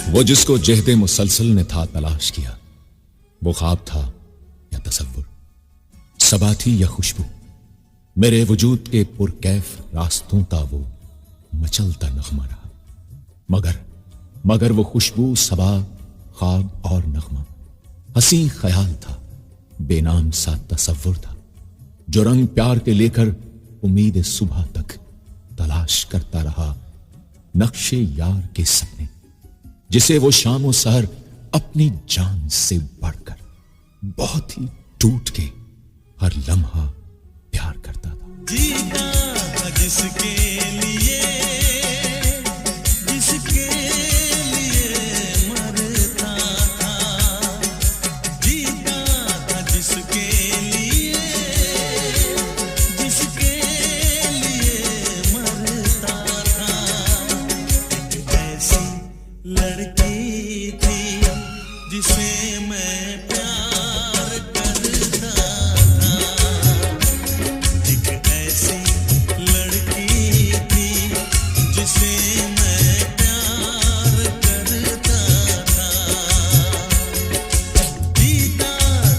वो जिसको जहदे मुसलसल ने था तलाश किया, वो ख्वाब था या तसव्वुर, सबा थी या खुशबू, मेरे वजूद के पुरकैफ रास्तों का वो मचलता नगमा रहा। मगर वो खुशबू, सबा, ख्वाब और नगमा हसी ख्याल था, बेनाम सा तसव्वुर था, जो रंग प्यार के लेकर उम्मीद सुबह तक तलाश करता रहा नक्शे यार के सपने, जिसे वो शाम और सहर अपनी जान से बढ़कर बहुत ही टूट के हर लम्हा प्यार करता था। जीता था जिसके लिए मरता था, जीता था जिसके लिए मरता था। ऐसी लड़की थी जिसे मैं प्यार करता था, एक ऐसी लड़की थी जिसे मैं प्यार करता था। जीता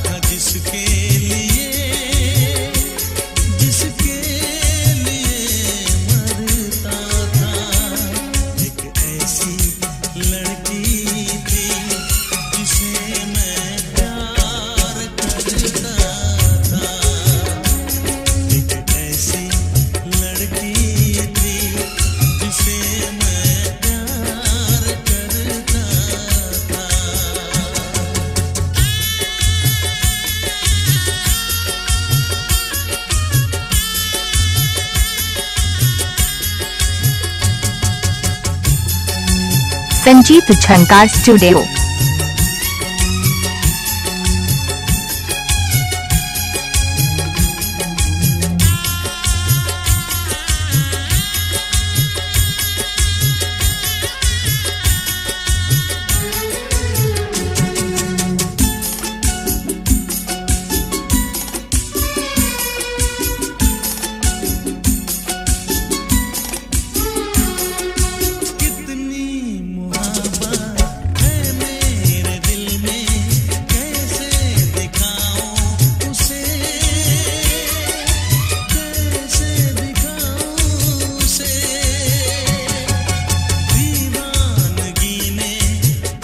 था जिसके लिए मरता था, एक ऐसी लड़की थी जिसे मैं प्यार करता था, एक ऐसी लड़की थी जिसे मैं प्यार करता था। संजीत झंकार स्टूडियो। कितनी मुहब्बत है मेरे दिल में, कैसे दिखाऊं उसे, कैसे दिखाऊं उसे। दीवानगी ने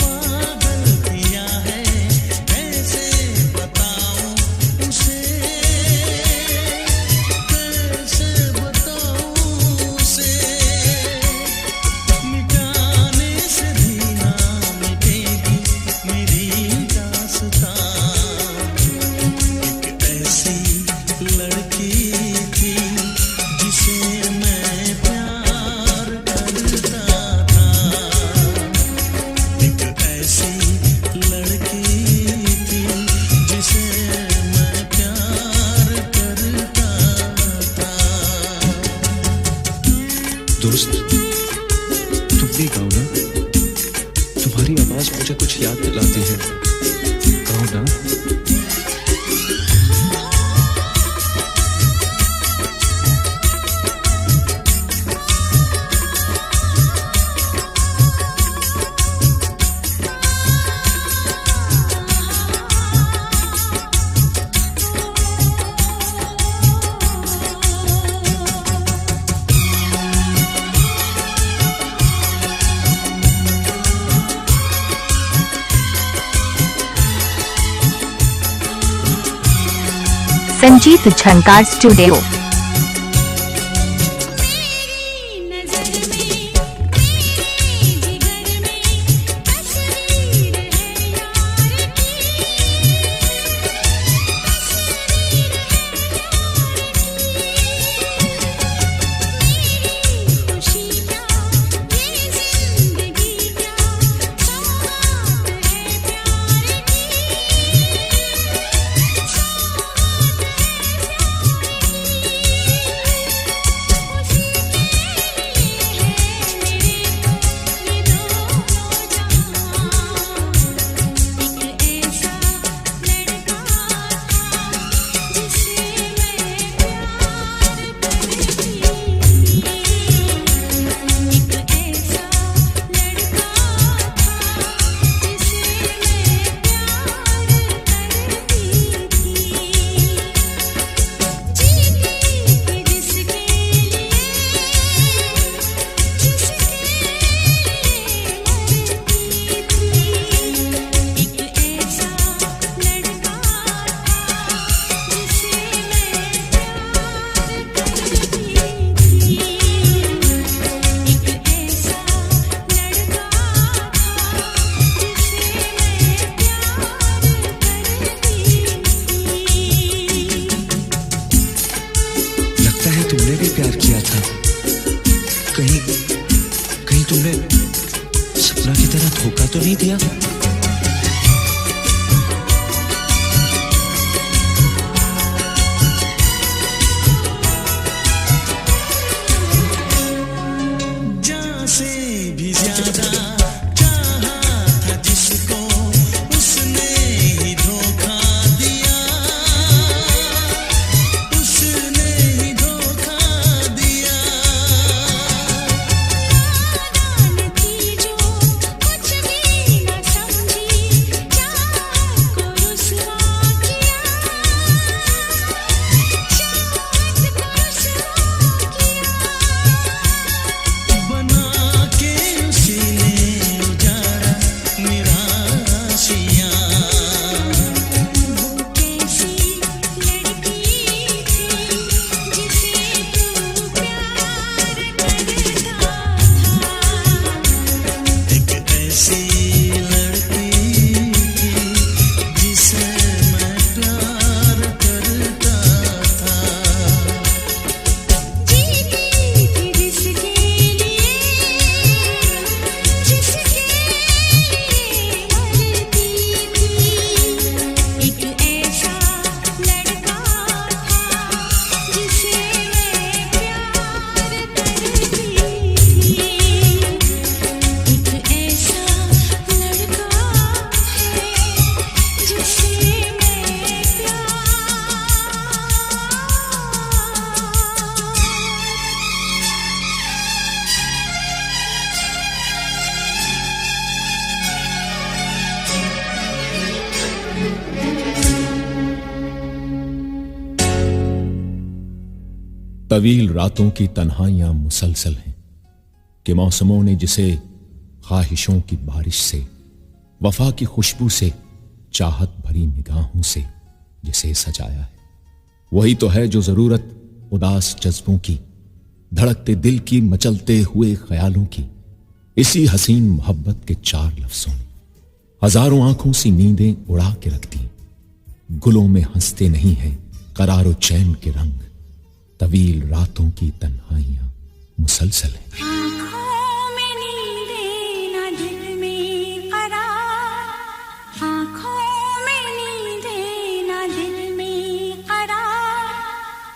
पागल किया है, कैसे बताऊं उसे, कैसे बताऊं उसे। मिटाने से भी ना मिटेगी मेरी दास्तां, एक ऐसी लड़की थी जिसे मैं प्यार करता था, एक ऐसी लड़की थी जिसे मैं प्यार करता था। दोस्त, तुम भी गाओ ना, तुम्हारी आवाज मुझे कुछ याद दिलाती है, गाओ ना। संजीत झंकार स्टूडियो। गया था। कहीं कहीं तुमने सपना की तरह धोखा तो नहीं दिया? जान से भी ज्यादा चाहा था जिसको, उसने ही धोखा दिया, उसने ही धोखा दिया। नादान थी जो कुछ भी न समझी, चाहत को रुसवा किया, चाहत को रुसवा किया। बना के उसी ने उजाड़ा मेरा आशियाँ। वो कैसी लड़की थी जिसे तू प्यार करता था। एक ऐसी लड़की थी जिसे मैं प्यार करता था। जीती थी जिसके लिए, जिसके लिए मरती थी। एक ऐसा लड़का था जिसे मैं प्यार करती थी। एक ऐसा लड़का है जिसे मैं प्यार तवील रातों की तन्हाइयां मुसलसल हैं कि मौसमों ने जिसे ख्वाहिशों की बारिश से, वफा की खुशबू से, चाहत भरी निगाहों से जिसे सजाया है, वही तो है जो जरूरत उदास जज्बों की, धड़कते दिल की, मचलते हुए ख्यालों की, इसी हसीन मोहब्बत के 4 लफ्जों ने हजारों आंखों सी नींदें उड़ा के रख दी। गुलों में हंसते नहीं हैं करारो चैन के रंग, तवील रातों की तन्हाइयां मुसलसल हैं। आँखों में नींदें ना दिल में करार, आँखों में नींदें ना दिल में करार।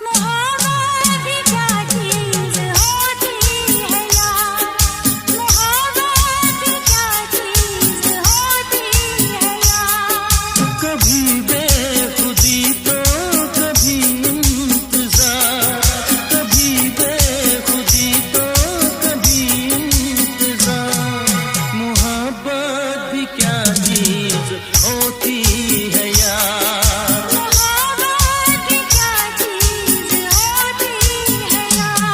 मोहब्बत भी क्या चीज़ होती है यार, मोहब्बत भी क्या चीज़ होती है यार। कभी बेखुदी तो कभी इंतजार, कभी बेखुदी तो कभी इंतजार। मोहब्बत भी क्या चीज होती है यार। मोहब्बत भी क्या चीज़ होती है यार।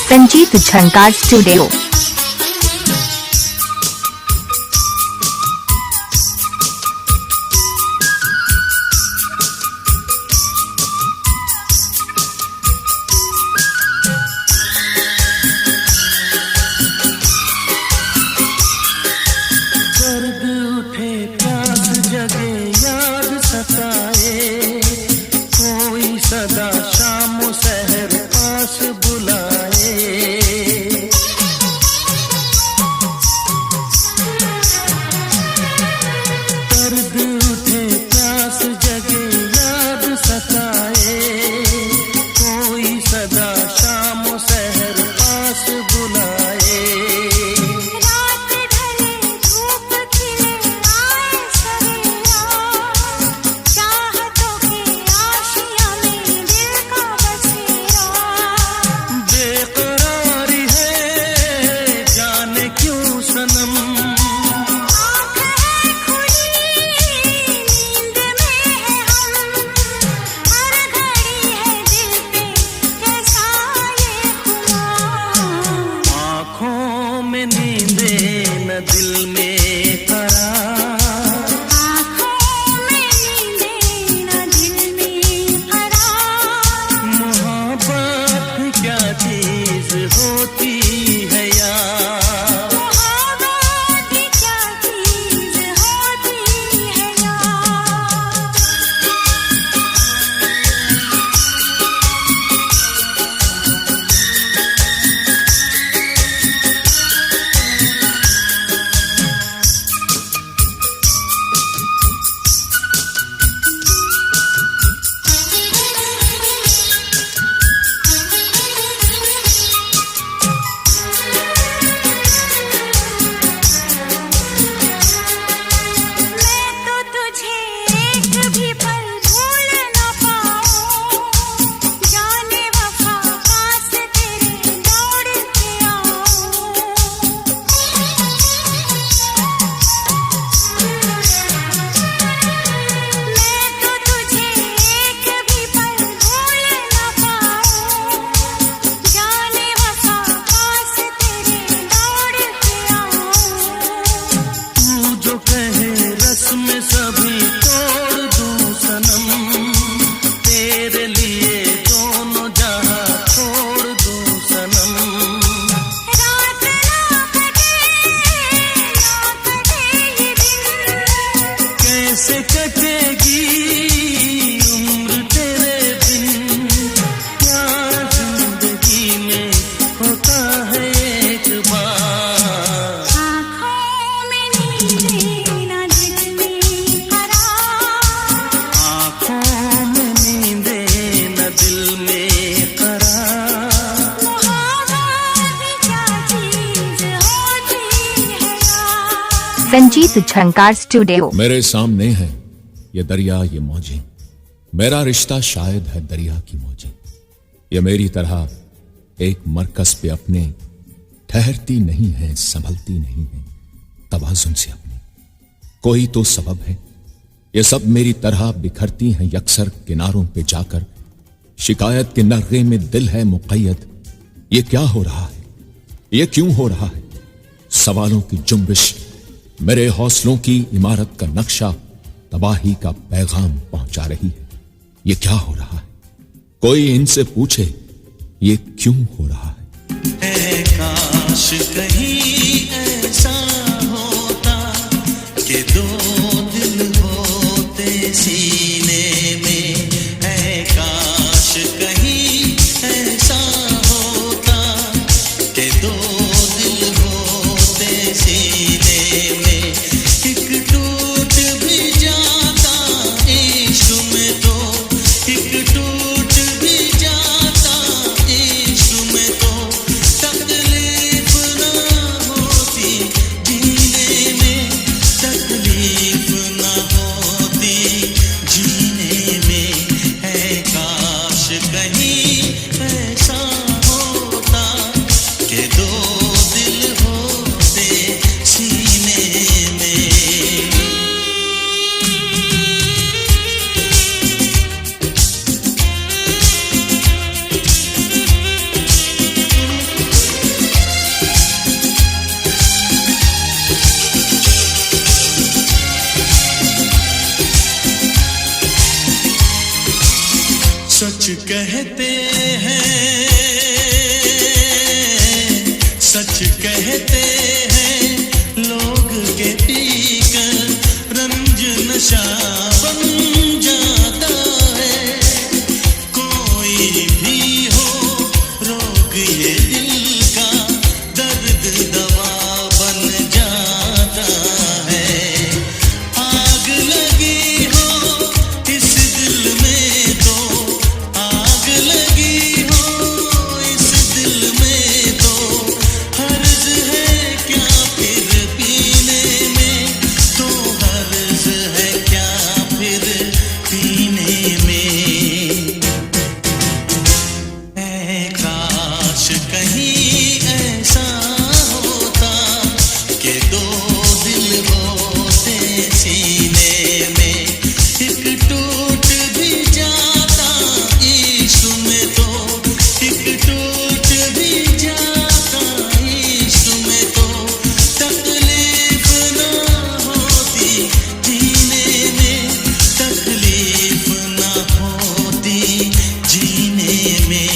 संजीत झंकार स्टूडियो। दर्द उठे प्यास जगे याद सताए, कोई सदा शाम सहर पास बुलाए। दर्द उठे प्यास जगे याद सताए, कोई सदा शाम सहर पास बुलाए। रात ढले धूप खिले आए सवेरा, चाहतों के आशियाँ में दिल का बसेरा। संजीत झंकार स्टूडियो। मेरे सामने है ये दरिया ये मौजें, मेरा रिश्ता शायद है दरिया की मौजें। ये मेरी तरह एक मरकज पे अपने ठहरती नहीं है, संभलती नहीं है तवाजुन से अपने। कोई तो सबब है, ये सब मेरी तरह बिखरती हैं यकसर किनारों पे जाकर। शिकायत के नर्गे में दिल है मुक़य्यद, ये क्या हो रहा है, ये क्यों हो रहा है। सवालों की जुम्बिश मेरे हौसलों की इमारत का नक्शा तबाही का पैगाम पहुंचा रही है। ये क्या हो रहा है, कोई इनसे पूछे ये क्यों हो रहा है। ऐ काश कहीं ऐसा होता कि दो दिल होते सीने में। ऐ काश कहीं ऐसा होता कि दो दिल होते सीने में। एक टूट भी जाता इश्क में तो, एक टूट भी जाता इश्क में तो, तकलीफ ना होती जीने में, तकलीफ ना होती जीने में। है काश कहीं ऐसा होता कि दो दिल होते सीने में। सच कहते हैं, सच कहते हैं लोग के पीकर रंज नशा बन जाता है। कोई भी हो रोग ये दिल का, दर्द दवा बन जाता है। आग लगी हो इस दिल में तो, आग लगी हो इस दिल में तो, हर्ज है क्या फिर पीने में, तो हर्ज है क्या फिर पीने में। ऐ काश कहीं ऐसा होता कि दो दिल होते सीने में। एक टूट भी जाता इश्क में तो, एक टूट भी जाता इश्क में तो, तकलीफ ना होती जीने में, तकलीफ ना होती जीने में।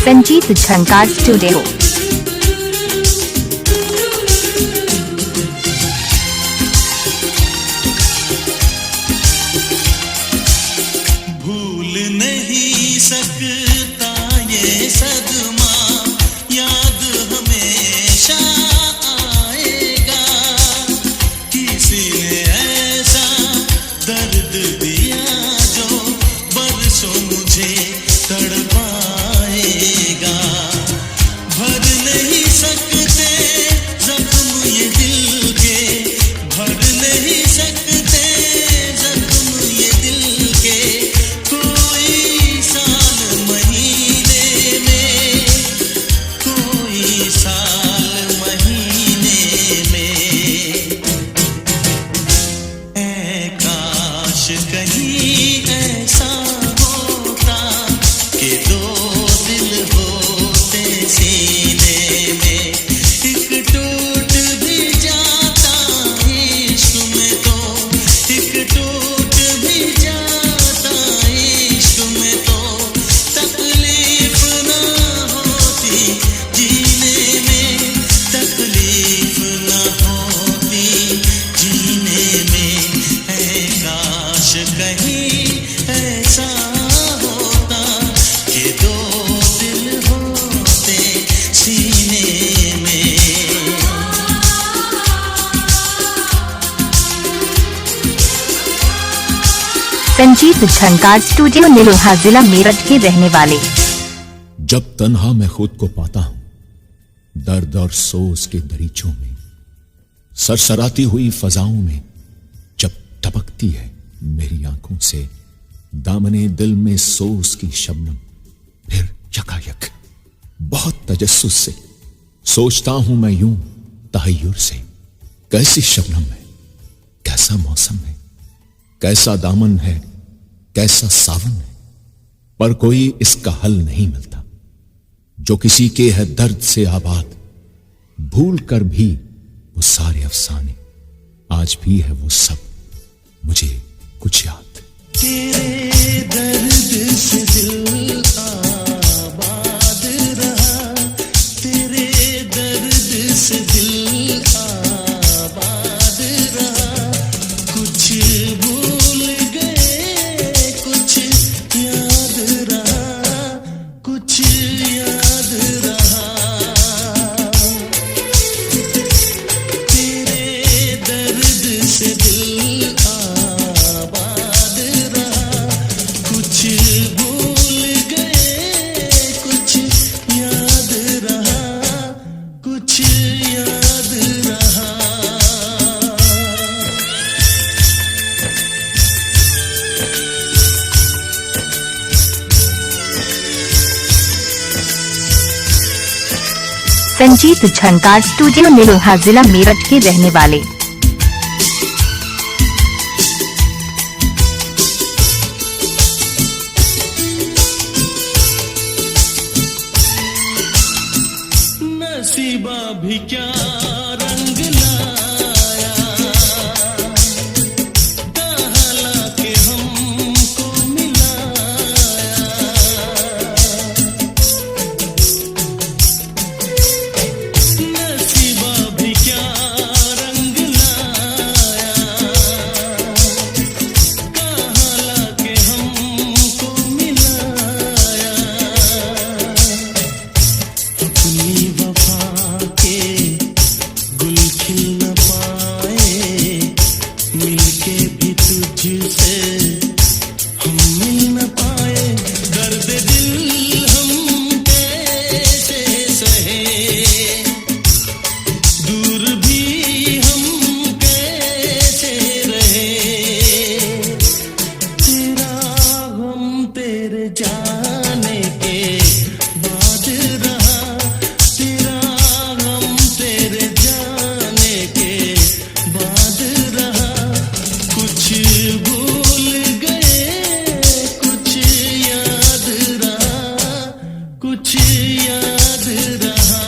संजीत झंकार स्टूडियो। भूल नहीं सकता ये सदमा, याद हमेशा आएगा। किसी ने ऐसा दर्द दिया जो बरसों मुझे तड़पाएगा। भर संजीत झंकार स्टूडियो निरोहा जिला मेरठ के रहने वाले। जब तन्हा मैं खुद को पाता हूं दर्द और सोच के दरीचों में, सरसराती हुई फजाओं में जब टपकती है मेरी आंखों से दामने दिल में सोच की शबनम, फिर यकायक बहुत तजस्सुस से सोचता हूं मैं यूं तहय्युर से, कैसी शबनम है, कैसा मौसम है, कैसा दामन है, कैसा सावन है, पर कोई इसका हल नहीं मिलता। जो किसी के है दर्द से आबाद, भूल कर भी वो सारे अफसाने, आज भी है वो सब मुझे कुछ याद। तेरे दर्द से दिल आबाद रहा, तेरे दर्द से दिल आबाद रहा, कुछ भूल गए कुछ याद रहा, कुछ याद रहा। तेरे दर्द से दिल आबाद रहा, कुछ भूल गए कुछ याद रहा, कुछ याद रहा। संजीत झंकार स्टूडियो निरोहा जिला मेरठ के रहने वाले। नसीबा भी क्या रंग लाया, कहाँ लाके हमको मिलाया। नसीबा भी क्या रंग लाया, कहाँ लाके हमको मिलाया। अपनी वफा के गुल खिल न पाए, मिलके भी तुझसे हम मिल न पाए। दर्द दिल हम कैसे सहे, दूर भी हम कैसे रहे। तेरा गम तेरे जाने के बाद रहा, तेरा गम तेरे जाने के बाद रहा। कुछ भूल गए कुछ याद रहा, कुछ याद रहा।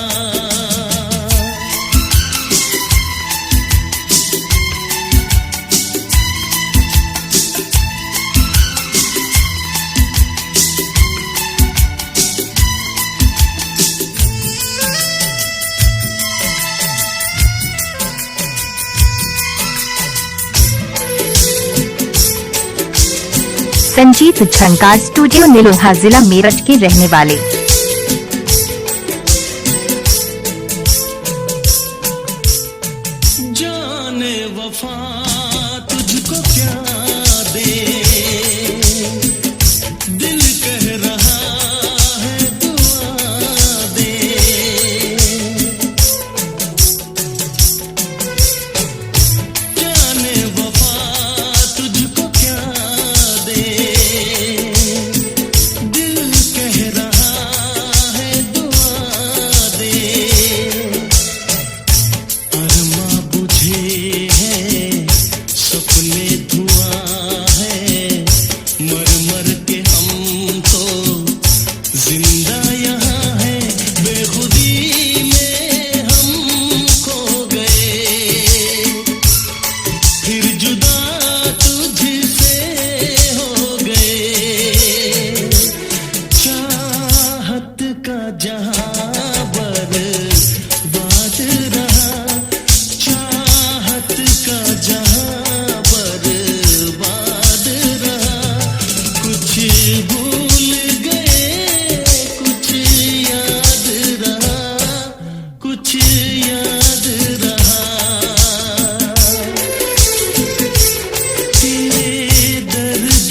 संजीत झंकार स्टूडियो निरोहा जिला मेरठ के रहने वाले। जाने वफा तुझको क्या दे, दिल कह रहा है दुआ दे। जाने वफा तुझको क्या दे, दिल कह रहा है दुआ दे। अरमा बुझे हैं सपने धुआं है, मर मर के हम तो जिंदा यहाँ है। बेखुदी में हम खो गए, फिर जुदा तुझसे हो गए। चाहत का जहां बर्बाद रहा, चाहत का जहां बर्बाद रहा। कुछ भूल गए कुछ याद रहा, कुछ याद रहा। तेरे दर्द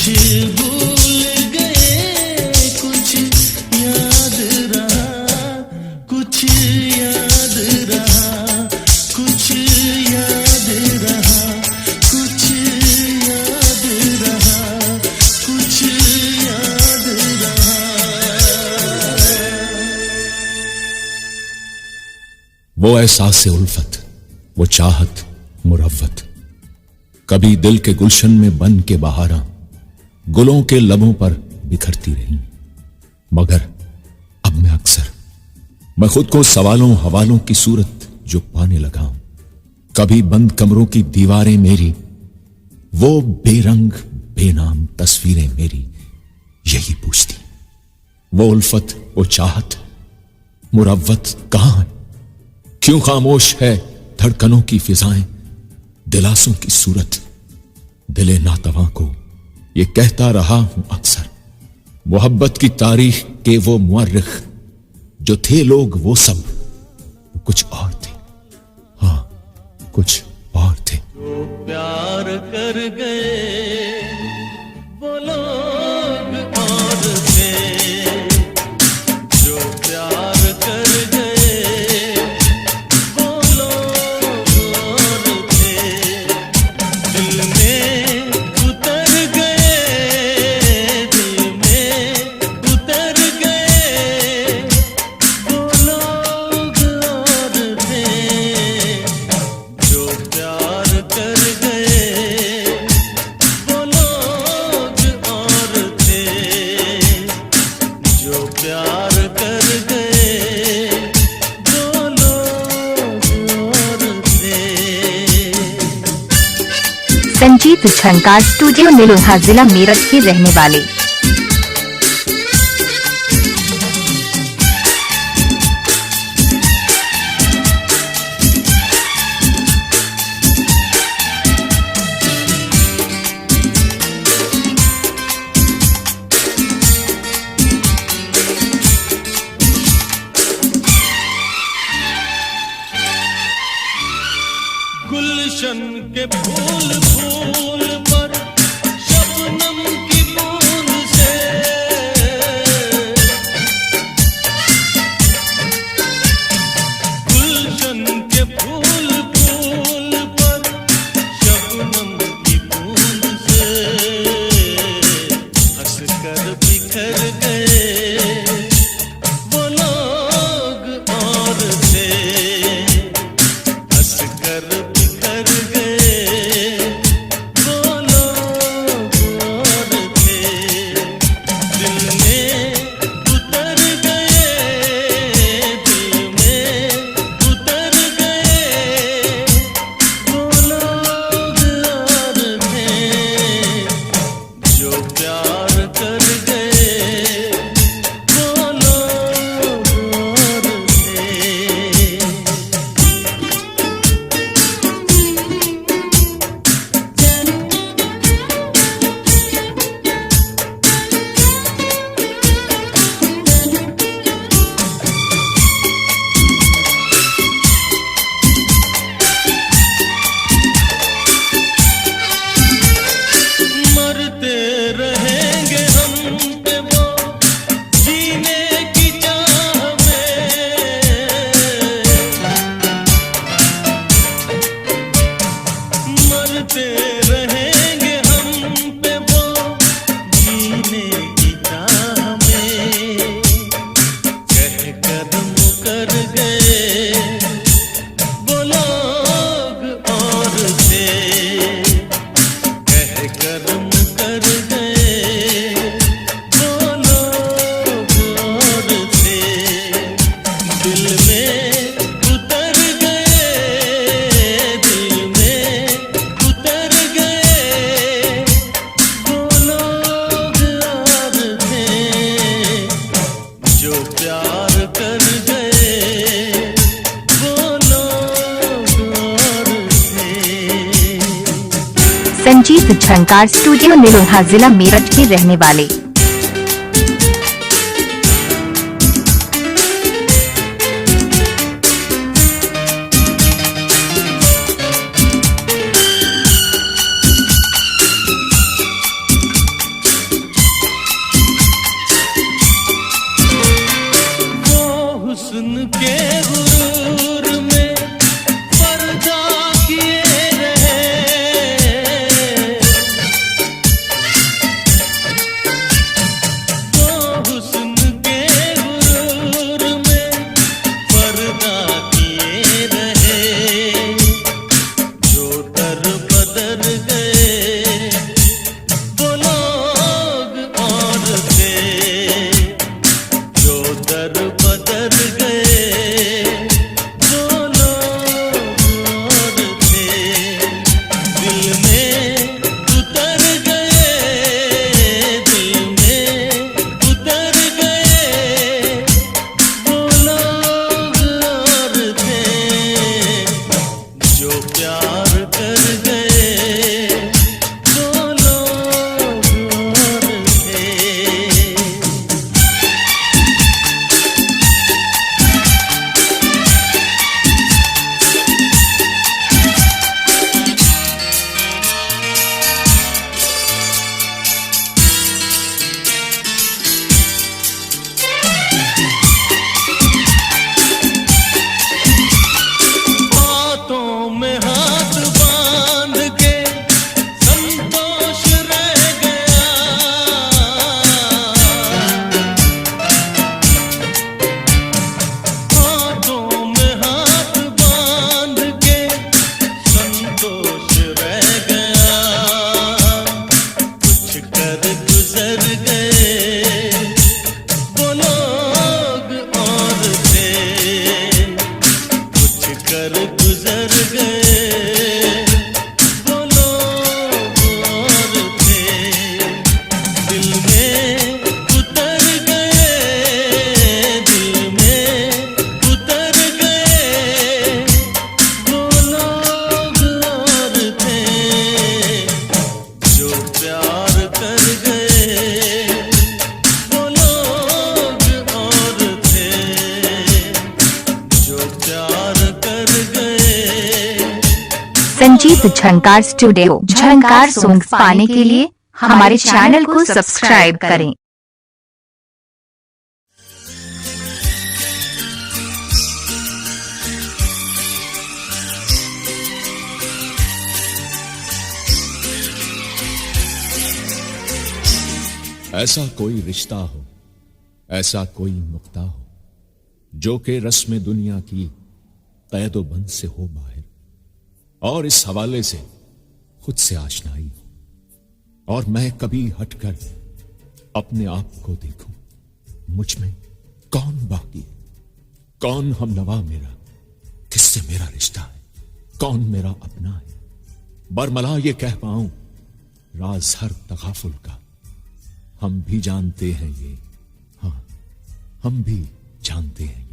भूल गए, कुछ याद रहा, कुछ याद रहा, कुछ याद रहा, कुछ याद रहा, कुछ याद रहा। वो एहसास उल्फत, वो चाहत मुरव्वत, कभी दिल के गुलशन में बन के बहारा गुलों के लबों पर बिखरती रही। मगर अब मैं अक्सर मैं खुद को सवालों हवालों की सूरत जो पाने लगा हूं। कभी बंद कमरों की दीवारें मेरी, वो बेरंग बेनाम तस्वीरें मेरी यही पूछती, वो उल्फत वो चाहत मुरव्वत कहां है? क्यों खामोश है धड़कनों की फिजाएं, दिलासों की सूरत दिले नातवा को ये कहता रहा हूं अक्सर। मोहब्बत की तारीख के वो मुअर्रिख जो थे लोग वो सब कुछ और थे, हां कुछ और थे। जो प्यार कर गए वो लोग और थे, जो प्यार कर गए वो लोग और थे। दिल में उतर गए, दिल में उतर गए वो लोग और थे। जो प्यार कर गए वो लोग और थे, जो प्यार कर गए वो लोग और थे। संजीत झंकार स्टूडियो निलोहा जिला मेरठ के रहने वाले। गुलशन के फूल फूल पर शबनम की बूंद से, गुलशन के फूल फूल पर शबनम की बूंद से हंस कर बिखर गए वो लोग और थे, हंस कर बिखर गए वो लोग और थे। दिल में उतर गए, दिल में उतर गए वो लोग और थे। जो प्यार कर गए वो लोग और थे। मरते रहेंगे हम पे वो जीने की चाह में, मरते रहेंगे हम पे वो जीने की चाह में। कह कर मुकर गए वो लोग और थे, कह कर मुकर गए वो लोग और थे। दिल में उतर गए, दिल में उतर गए वो लोग और थे। जो प्यार कर गए वो लोग और थे। संजीत झंकार स्टूडियो निलोहा जिला मेरठ के रहने वाले। संजीत झंकार स्टूडियो झंकार सॉन्ग्स पाने के लिए हमारे चैनल को सब्सक्राइब करें। ऐसा कोई रिश्ता हो, ऐसा कोई नुक्ता हो, जो कि रस्म दुनिया की कैदो बंद से हो बाहर, और इस हवाले से खुद से आशनाई हो, और मैं कभी हटकर अपने आप को देखूं, मुझ में कौन बाकी है, कौन हमनवा मेरा, किससे मेरा रिश्ता है, कौन मेरा अपना है। बरमला ये कह पाऊं राज हर तगाफुल का, हम भी जानते हैं ये, हाँ हम भी जानते हैं ये।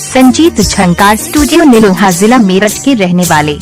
संजीत झंकार स्टूडियो निलोहा जिला मेरठ के रहने वाले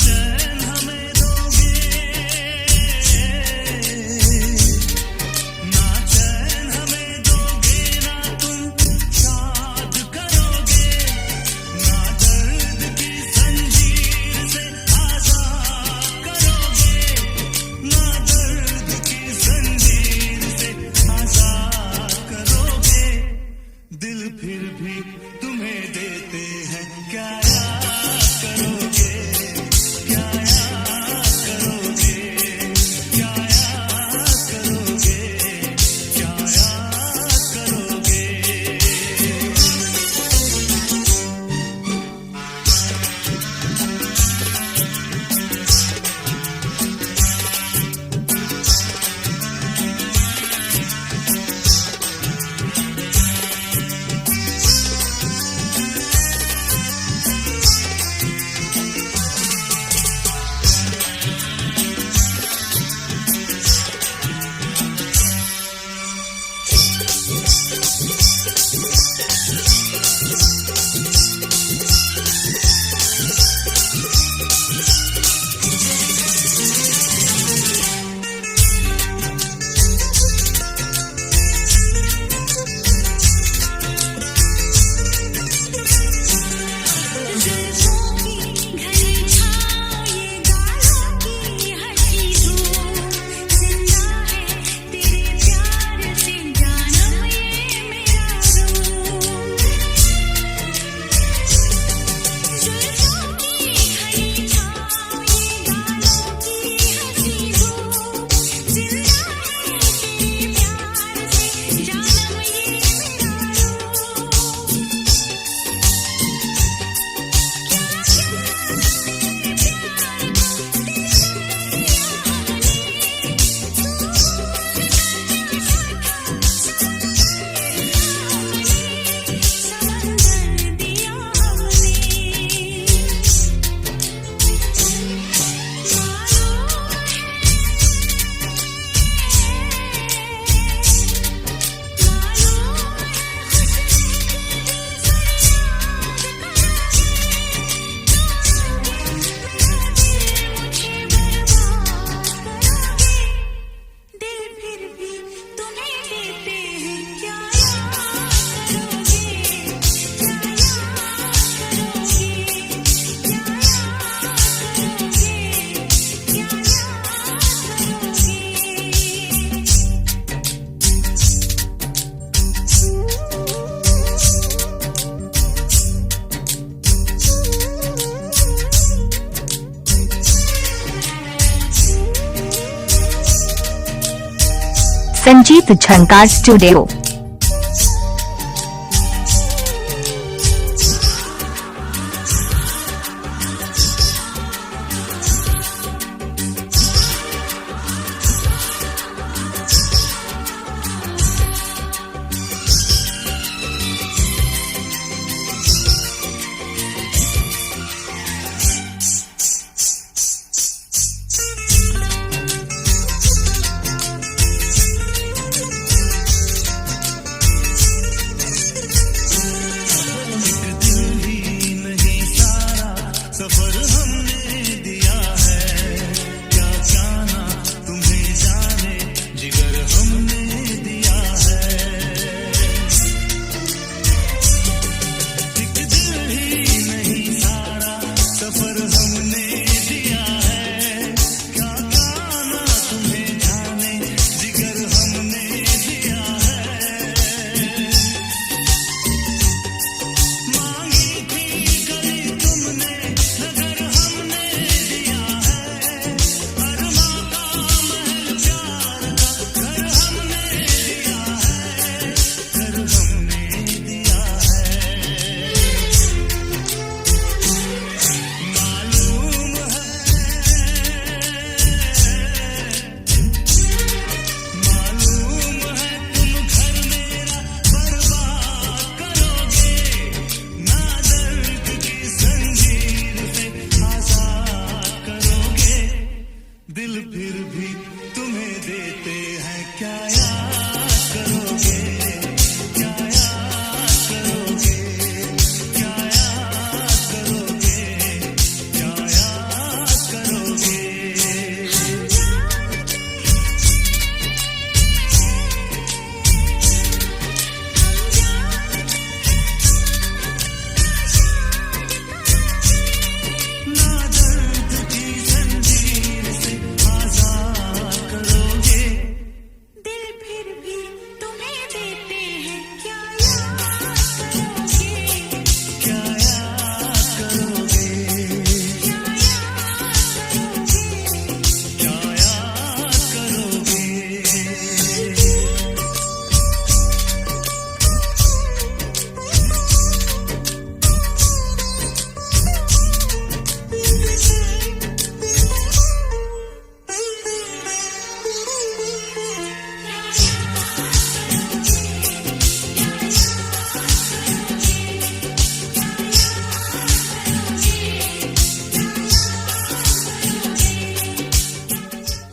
संजीत झंकार स्टूडियो।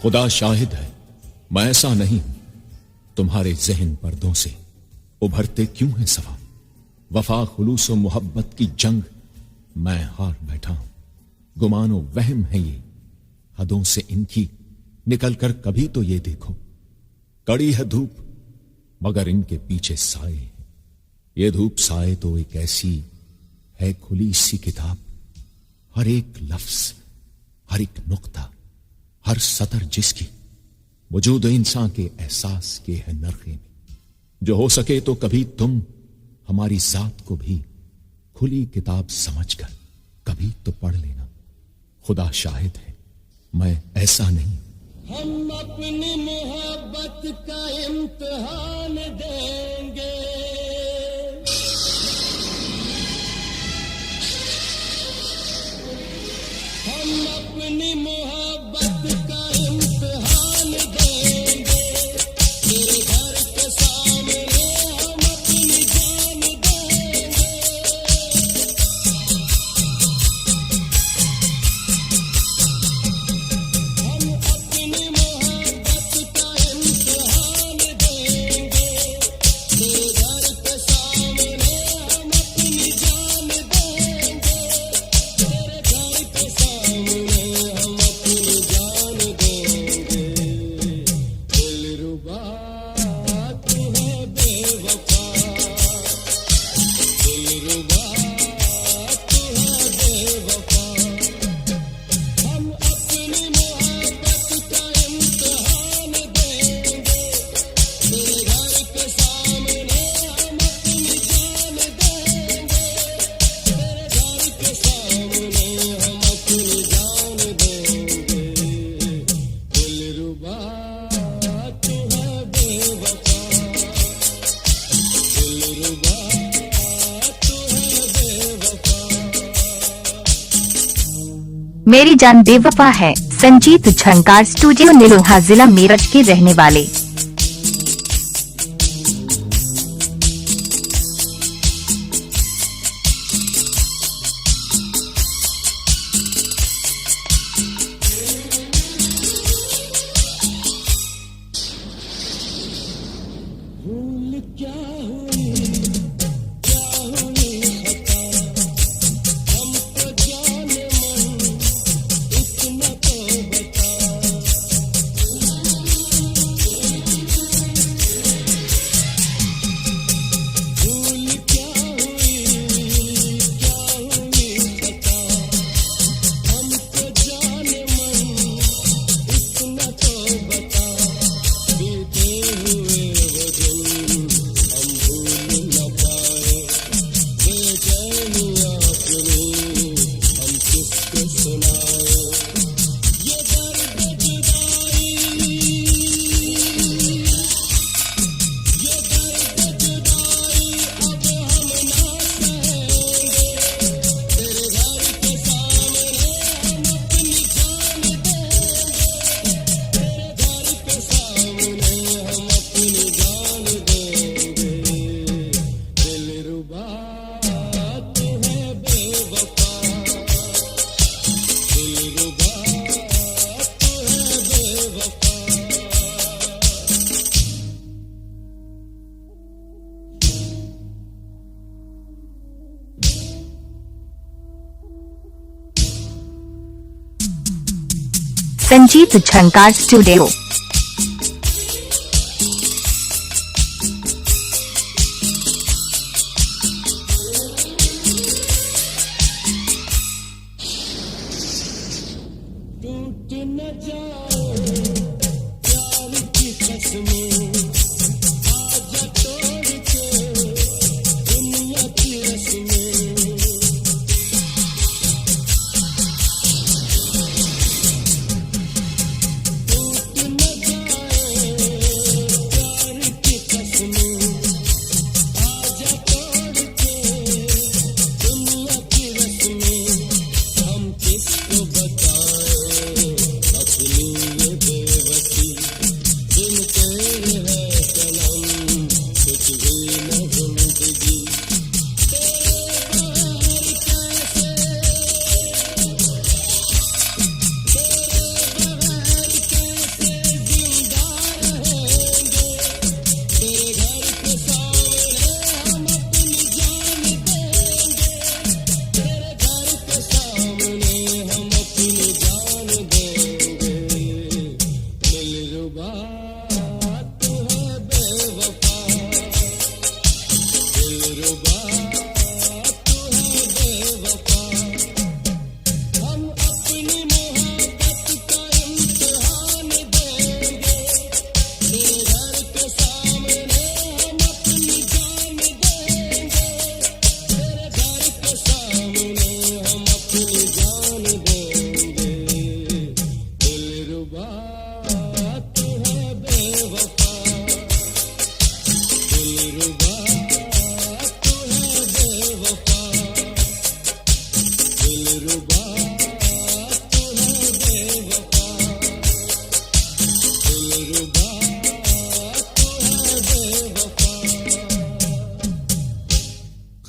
खुदा शाहिद है, मैं ऐसा नहीं हूं। तुम्हारे जहन पर्दों से उभरते क्यों हैं सवाल। वफा खुलूस और मोहब्बत की जंग मैं हार बैठा हूं। गुमानो वहम है ये हदों से इनकी, निकल कर कभी तो ये देखो। कड़ी है धूप मगर इनके पीछे साए हैं। ये धूप साए तो एक ऐसी है खुली सी किताब, हर एक लफ्ज, हर एक नुक्ता, हर सतर जिसकी वजूद इंसान के एहसास के है नरखे में। जो हो सके तो कभी तुम हमारी जात को भी खुली किताब समझकर कभी तो पढ़ लेना। खुदा शाहिद है, मैं ऐसा नहीं। हम अपनी मोहब्बत का इम्तिहान देंगे। हम अपनी मोहब्बत का इम्तिहान देंगे। तेरे घर के सामने हम अपनी जान देंगे। हम अपनी मोहब्बत का इम्तिहान देंगे। तेरे घर के सामने हम अपनी जान देंगे। तेरे घर के सामने हम अपनी जान देंगे। दिलरुबा तू है बेवफा। दिलरुबा तू है बेवफा। हम अपनी मोहब्बत का इम्तिहान देंगे। तेरे घर के सामने हम अपनी जान देंगे। तेरे घर के सामने हम अपनी जान देंगे। दिलरुबा तू है बेवफा। दिलरुबा तू है बेवफा। मेरी जान बेवफा है। संजीत झंकार स्टूडियो निलोहा जिला मेरठ के रहने वाले। भूल क्या हुई खता। हमको जाने मन इतना तो बता। भूल क्या हुई खता। हमको जाने मन इतना तो बता। बीते हुए वो दिन हम भूल न पाए। बेचैनियां अपनी हम किसको सुनाए। ये दर्द जुदाई, ये दर्द जुदाई अब हम ना सहेंगे। तेरे घर के सामने हम अपनी जान देंगे। तेरे घर के सामने हम अपनी जान देंगे। दिलरुबा तू है बेवफा। दिलरुबा तू है बेवफा। संजीत झंकार स्टूडियो। टूट न जाओ प्यार की कसमें। आजा तोड़ के दुनिया की रस्में। टूट न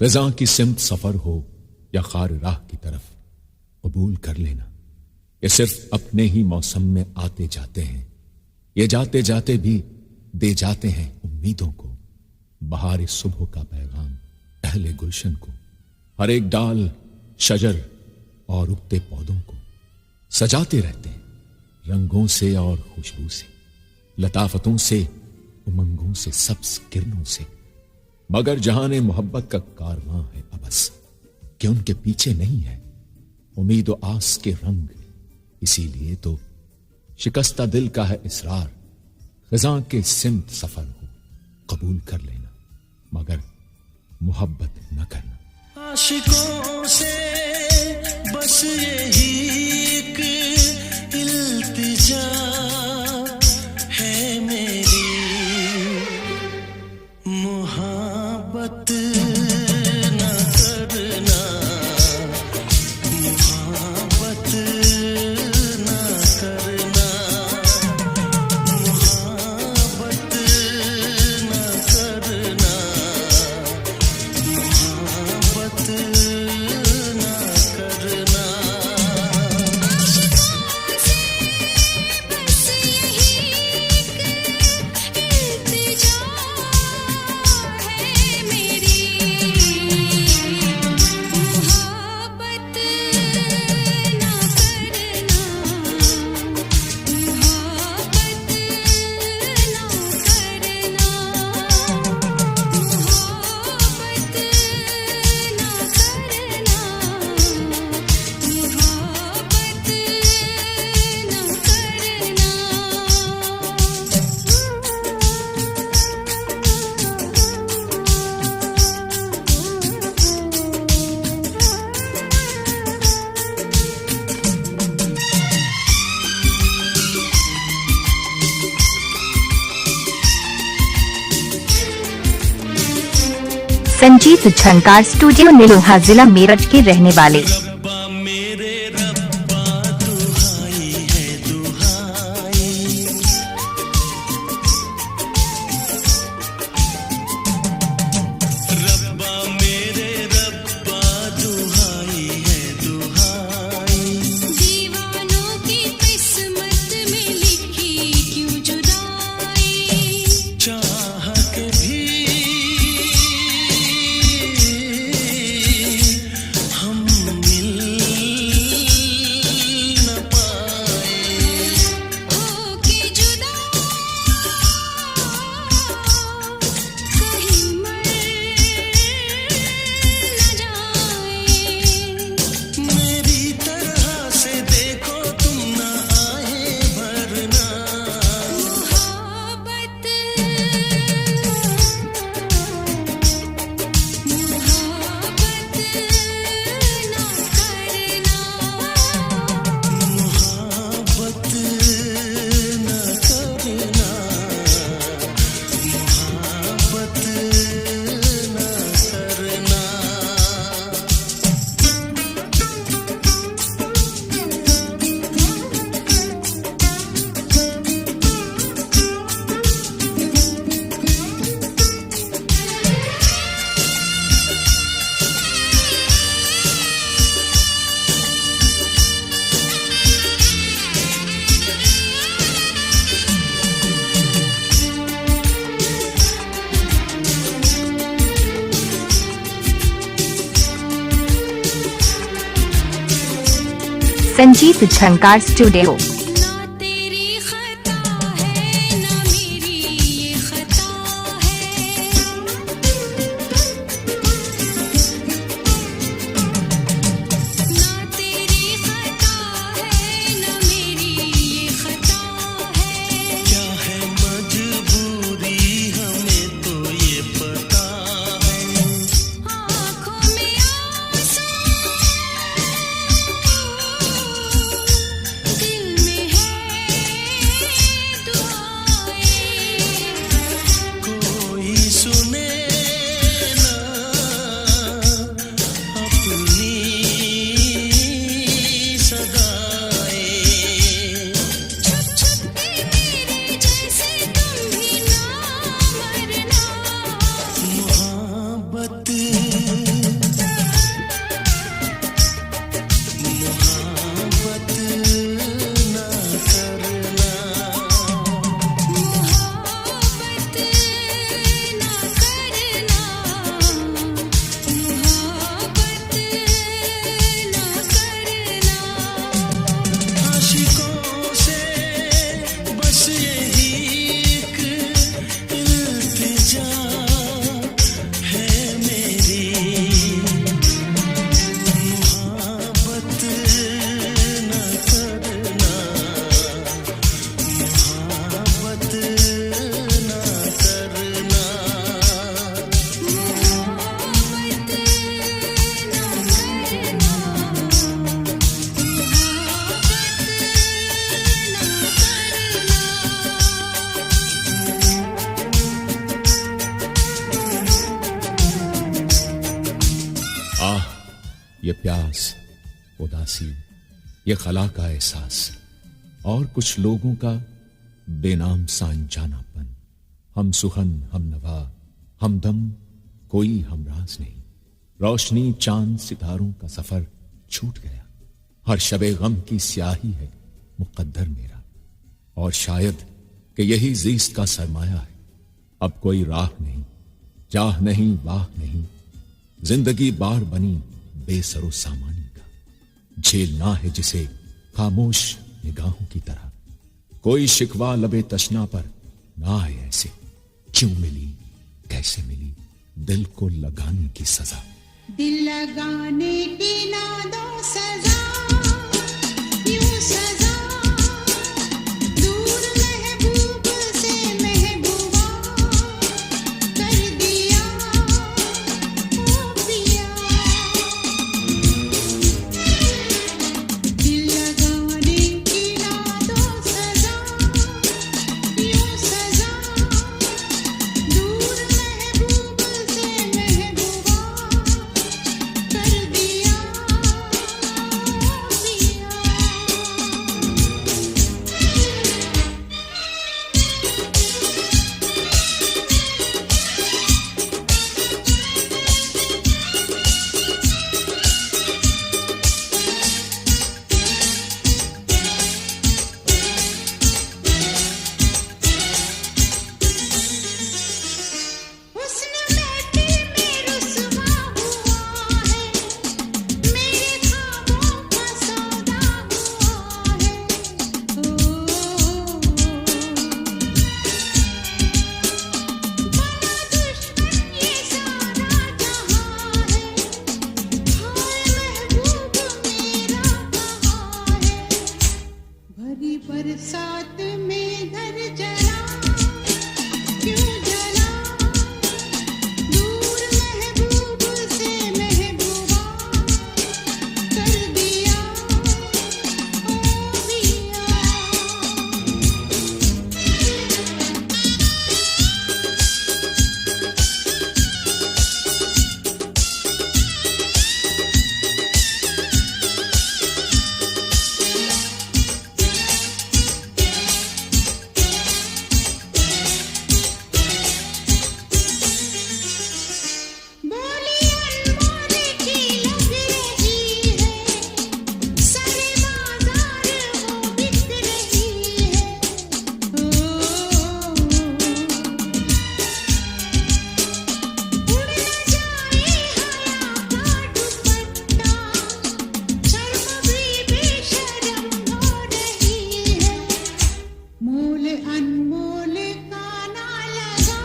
फ़िज़ा की सिमत सफ़र हो या खार राह की तरफ, कबूल कर लेना। ये सिर्फ अपने ही मौसम में आते जाते हैं, ये जाते जाते भी दे जाते हैं उम्मीदों को। बहार सुबह का पैगाम अहले गुलशन को, हर एक डाल शजर और उगते पौधों को सजाते रहते हैं रंगों से और खुशबू से, लताफतों से, उमंगों से, सब्ज किरणों से। मगर जहाने मोहब्बत का कारवां है अबस, कि उनके पीछे नहीं है उम्मीद व आस के रंग। इसीलिए तो शिकस्ता दिल का है इसरार, ख़िज़ा के सिमत सफर हो कबूल कर लेना, मगर मोहब्बत न करना। आशिकों से बस यही एक इल्तिजा है मेरी, मोहब्बत न करना, मोहब्बत न करना, मोहब्बत न करना, मोहब्बत न करना। आशिकों से बस यही एक इल्तिजा है मेरी, मोहब्बत ना करना, मोहब्बत ना करना, मोहब्बत ना संजीत झंकार स्टूडियो निलोहा, जिला मेरठ के रहने वाले रब्बा मेरे रब्बा दुहाई है दुहाई, रब्बा मेरे रब्बा दुहाई है दुहाई। दीवानों की किस्मत में लिखी क्यों जुदाई, चाह के भी हम मिल न पाए, होके जुदा कहीं मर न जाए, मेरी तरह से देखो तुम न आए भरना, मोहब्बत ना करना, मोहब्बत न करना, मोहब्बत न करना। संजीत झंकार स्टूडियो। ना तेरी खता है ना मेरी ये खता है, ना तेरी खता है ना मेरी ये खता है, क्या है मजबूरी हमें तो ये पता है, आँखों में आंसू दिल में ये प्यास, उदासी, ये खला का एहसास और कुछ लोगों का बेनाम सा अनजानापन। हम सुखन, हम नवा, हमदम, कोई हमराज नहीं। रोशनी, चांद, सितारों का सफर छूट गया। हर शबे गम की स्याही है मुकद्दर मेरा, और शायद कि यही ज़ीस्त का सरमाया है। अब कोई राह नहीं, चाह नहीं, वाह नहीं, जिंदगी बार बनी बेसरो सामानी का। झेलना है जिसे खामोश निगाहों की तरह। कोई शिकवा लबे तशना पर ना आए ऐसे। क्यों मिली, कैसे मिली, दिल को लगाने की सजा। दिल लगाने की ना दो सजा, यूं सजा। दूर महबूब से महबूबा कर दिया, ओ पिया। दिल लगाने की ना दो सजा, यूं सजा। दूर महबूब से महबूबा कर दिया, ओ पिया। हुस्न महफिल में रुसवा हुआ है, मेरे ख्वाबों का सौदा हुआ है। बना दुश्मन ये सारा जहां है, हाय महबूब मेरा कहाँ है। भरी बरसात में घर जला, क्यों जला। दूर महबूब से महबूबा कर दिया, ओ पिया। बोली अनमोल की लग रही है, सारे बाजार वो बिक रही है। उड़ न जाए हया का दुपट्टा, शर्म भी बेशर्म हो रही है। मोल अनमोल का ना लगा,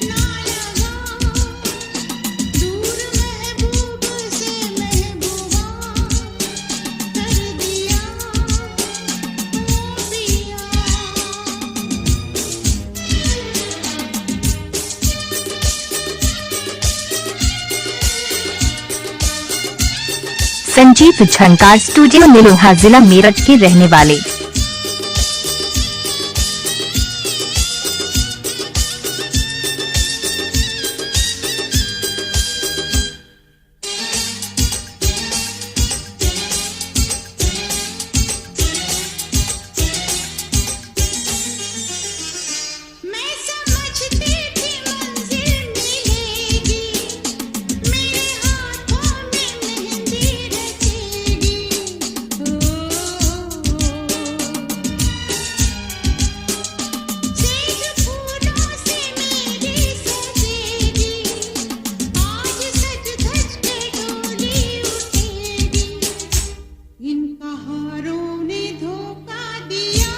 ना लगा। दूर महबूब से महबूबा कर दिया, ओ पिया। संजीव झंकार स्टूडियो निलोहा, जिला मेरठ के रहने वाले मैं समझती थी मंजिल मिलेगी, मेरे हाथों में मेहंदी रचेगी। सेज फूलों से मेरी सजेगी, आज सज धज के डोली उठेगी। इन कहारों ने धोखा दिया,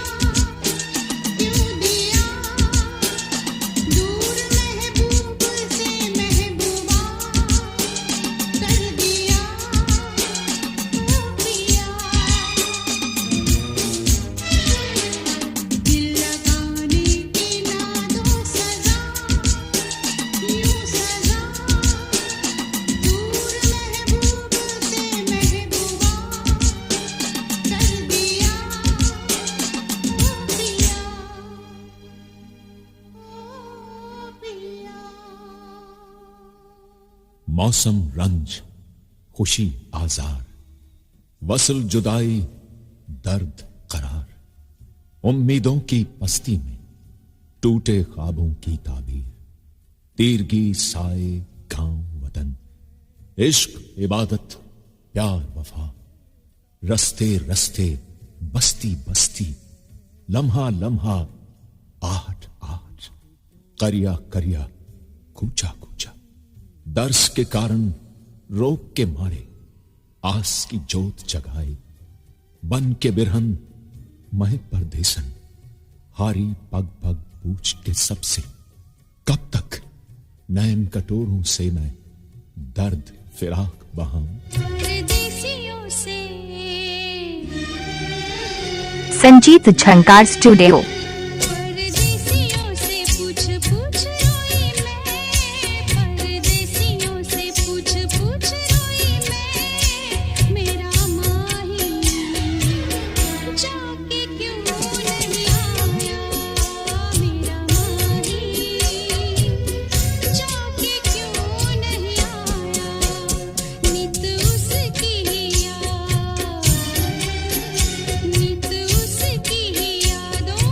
क्यों दिया। दूर महबूब से महबूबा कर दिया, ओ पिया। दिल लगाने की ना दो सजा, यूं सजा। दूर महबूब से महबूबा कर दिया, ओ पिया, ओ पिया। मौसम रंज, खुशी आजार, वसल जुदाई, दर्द करार, उम्मीदों की पस्ती में टूटे ख्वाबों की ताबीर, तीरगी साए गांव वतन, इश्क इबादत प्यार वफा, रस्ते रस्ते बस्ती बस्ती, लम्हा लम्हा आहट आहट, करिया करिया कूचा कूचा, दर्स के कारण रोक के मारे आस की जोत जगाए, बन के बिरहन महक परदेसन, हारी पग पग पूछ के सबसे, कब तक नैन कटोरों से मैं दर्द फिराक बहाऊं। परदेसियों से संजीत झंकार स्टूडियो। परदेसियों से पूछ पूछ रोई मैं, परदेसियों से पूछ पूछ रोई मैं, मेरा माही जाके क्यों नहीं आया, मेरा माही जाके क्यों नहीं आया, नित उसकी याद, नित उसकी यादों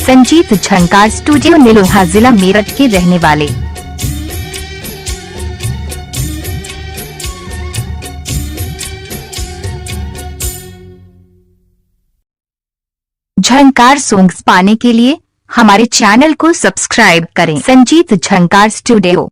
संजीत झंकार स्टूडियो निलोहा जिला मेरठ के रहने वाले। झंकार सॉन्ग्स पाने के लिए हमारे चैनल को सब्सक्राइब करें। संजीत झंकार स्टूडियो।